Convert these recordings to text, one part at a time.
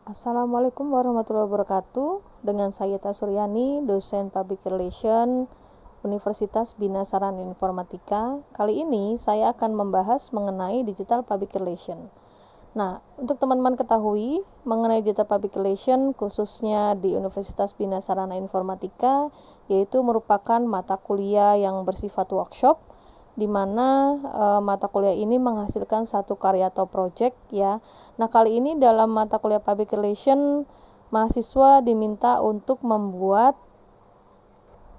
Assalamualaikum warahmatullahi wabarakatuh. Dengan saya Ta Suryani, dosen Public Relation Universitas Bina Sarana Informatika. Kali ini saya akan membahas mengenai Digital Public Relation. Nah, untuk teman-teman ketahui mengenai Digital Public Relation khususnya di Universitas Bina Sarana Informatika, yaitu merupakan mata kuliah yang bersifat workshop, di mana mata kuliah ini menghasilkan satu karya atau project ya. Nah, kali ini dalam mata kuliah Public Relation, mahasiswa diminta untuk membuat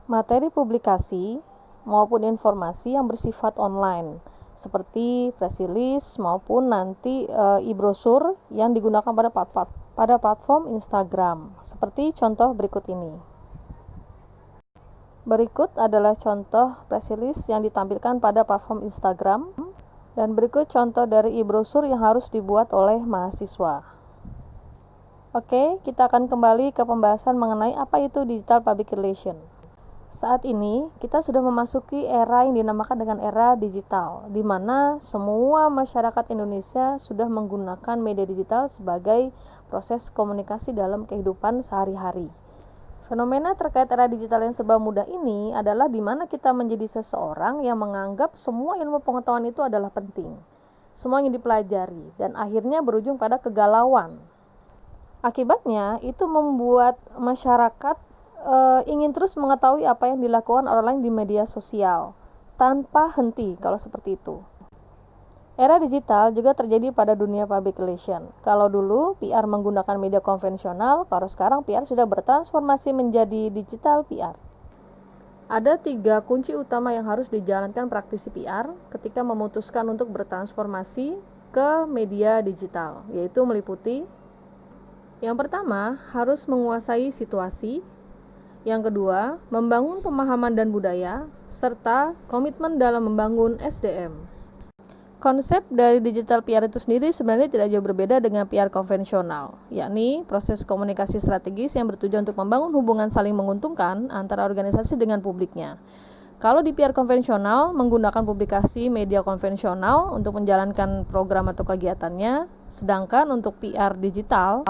materi publikasi maupun informasi yang bersifat online, seperti press release maupun nanti e-brosur yang digunakan pada platform Instagram. Seperti contoh berikut ini. Berikut adalah contoh press release yang ditampilkan pada platform Instagram, dan berikut contoh dari e-brosur yang harus dibuat oleh mahasiswa. Oke, kita akan kembali ke pembahasan mengenai apa itu Digital Public Relation. Saat ini, kita sudah memasuki era yang dinamakan dengan era digital, di mana semua masyarakat Indonesia sudah menggunakan media digital sebagai proses komunikasi dalam kehidupan sehari-hari. Fenomena terkait era digital yang serba mudah ini adalah di mana kita menjadi seseorang yang menganggap semua ilmu pengetahuan itu adalah penting, semua yang dipelajari, dan akhirnya berujung pada kegalauan. Akibatnya, itu membuat masyarakat ingin terus mengetahui apa yang dilakukan orang lain di media sosial, tanpa henti kalau seperti itu. Era digital juga terjadi pada dunia public relation. Kalau dulu PR menggunakan media konvensional, kalau sekarang PR sudah bertransformasi menjadi digital PR. Ada 3 kunci utama yang harus dijalankan praktisi PR ketika memutuskan untuk bertransformasi ke media digital, yaitu meliputi: yang pertama, harus menguasai situasi; yang kedua, membangun pemahaman dan budaya, serta komitmen dalam membangun SDM. Konsep dari digital PR itu sendiri sebenarnya tidak jauh berbeda dengan PR konvensional, yakni proses komunikasi strategis yang bertujuan untuk membangun hubungan saling menguntungkan antara organisasi dengan publiknya. Kalau di PR konvensional menggunakan publikasi media konvensional untuk menjalankan program atau kegiatannya, sedangkan untuk PR digital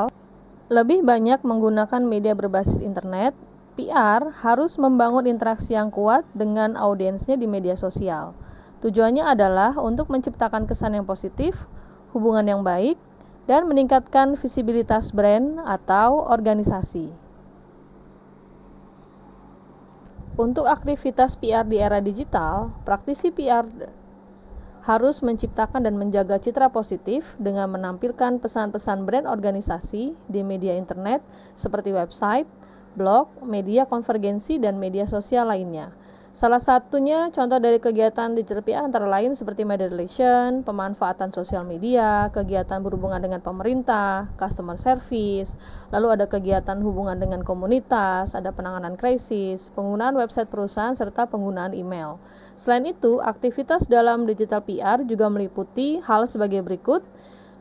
lebih banyak menggunakan media berbasis internet. PR harus membangun interaksi yang kuat dengan audiensnya di media sosial. Tujuannya adalah untuk menciptakan kesan yang positif, hubungan yang baik, dan meningkatkan visibilitas brand atau organisasi. Untuk aktivitas PR di era digital, praktisi PR harus menciptakan dan menjaga citra positif dengan menampilkan pesan-pesan brand organisasi di media internet seperti website, blog, media konvergensi, dan media sosial lainnya. Salah satunya contoh dari kegiatan digital PR antara lain seperti media relation, pemanfaatan sosial media, kegiatan berhubungan dengan pemerintah, customer service, lalu ada kegiatan hubungan dengan komunitas, ada penanganan krisis, penggunaan website perusahaan, serta penggunaan email. Selain itu, aktivitas dalam digital PR juga meliputi hal sebagai berikut: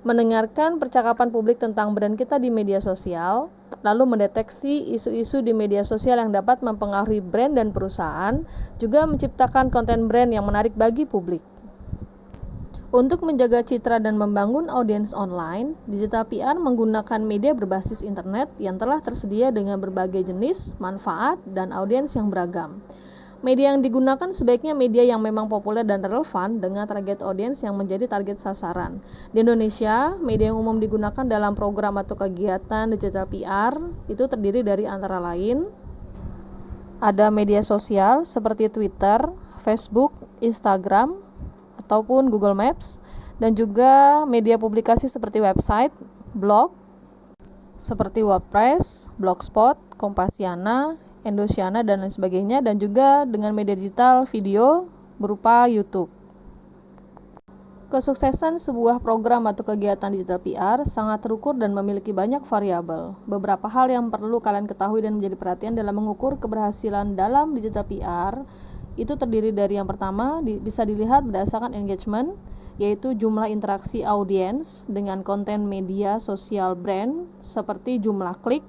mendengarkan percakapan publik tentang brand kita di media sosial, lalu mendeteksi isu-isu di media sosial yang dapat mempengaruhi brand dan perusahaan, juga menciptakan konten brand yang menarik bagi publik. Untuk menjaga citra dan membangun audiens online, digital PR menggunakan media berbasis internet yang telah tersedia dengan berbagai jenis, manfaat, dan audiens yang beragam. Media yang digunakan sebaiknya media yang memang populer dan relevan dengan target audiens yang menjadi target sasaran. Di Indonesia, media yang umum digunakan dalam program atau kegiatan digital PR itu terdiri dari antara lain ada media sosial seperti Twitter, Facebook, Instagram, ataupun Google Maps, dan juga media publikasi seperti website, blog, seperti WordPress, Blogspot, Kompasiana, Indosiana, dan lain sebagainya, dan juga dengan media digital video berupa YouTube. Kesuksesan sebuah program atau kegiatan digital PR sangat terukur dan memiliki banyak variabel. Beberapa hal yang perlu kalian ketahui dan menjadi perhatian dalam mengukur keberhasilan dalam digital PR itu terdiri dari yang pertama, bisa dilihat berdasarkan engagement, yaitu jumlah interaksi audiens dengan konten media sosial brand seperti jumlah klik,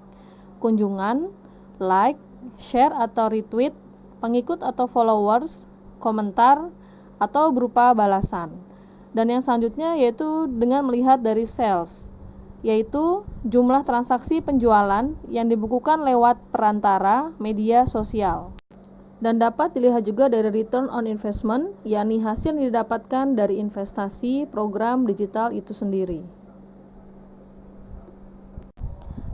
kunjungan, like, share atau retweet, pengikut atau followers, komentar, atau berupa balasan. Dan yang selanjutnya yaitu dengan melihat dari sales, yaitu jumlah transaksi penjualan yang dibukukan lewat perantara media sosial. Dan dapat dilihat juga dari return on investment, yakni hasil yang didapatkan dari investasi program digital itu sendiri.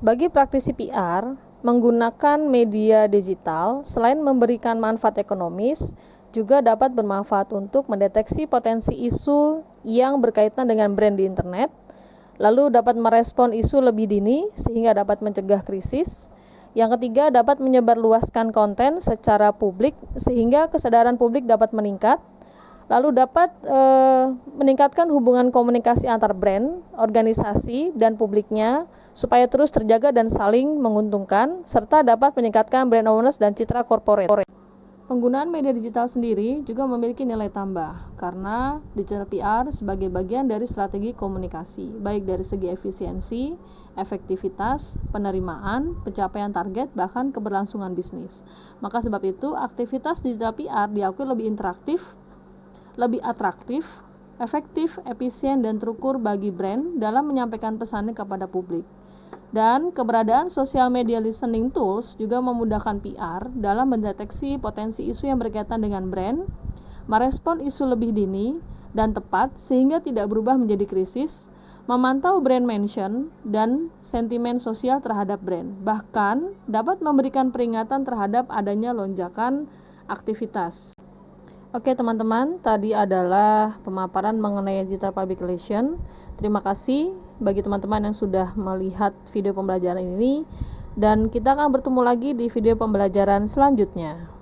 Bagi praktisi PR, menggunakan media digital selain memberikan manfaat ekonomis, juga dapat bermanfaat untuk mendeteksi potensi isu yang berkaitan dengan brand di internet, lalu dapat merespon isu lebih dini sehingga dapat mencegah krisis. Yang ketiga, dapat menyebarluaskan konten secara publik sehingga kesadaran publik dapat meningkat. Lalu dapat meningkatkan hubungan komunikasi antar brand, organisasi, dan publiknya supaya terus terjaga dan saling menguntungkan, serta dapat meningkatkan brand awareness dan citra korporat. Penggunaan media digital sendiri juga memiliki nilai tambah karena digital PR sebagai bagian dari strategi komunikasi, baik dari segi efisiensi, efektivitas, penerimaan, pencapaian target, bahkan keberlangsungan bisnis. Maka sebab itu, aktivitas digital PR diakui lebih interaktif, lebih atraktif, efektif, efisien, dan terukur bagi brand dalam menyampaikan pesannya kepada publik. Dan keberadaan social media listening tools juga memudahkan PR dalam mendeteksi potensi isu yang berkaitan dengan brand, merespon isu lebih dini dan tepat sehingga tidak berubah menjadi krisis, memantau brand mention dan sentimen sosial terhadap brand, bahkan dapat memberikan peringatan terhadap adanya lonjakan aktivitas. Oke teman-teman, tadi adalah pemaparan mengenai digital public relation. Terima kasih bagi teman-teman yang sudah melihat video pembelajaran ini, dan kita akan bertemu lagi di video pembelajaran selanjutnya.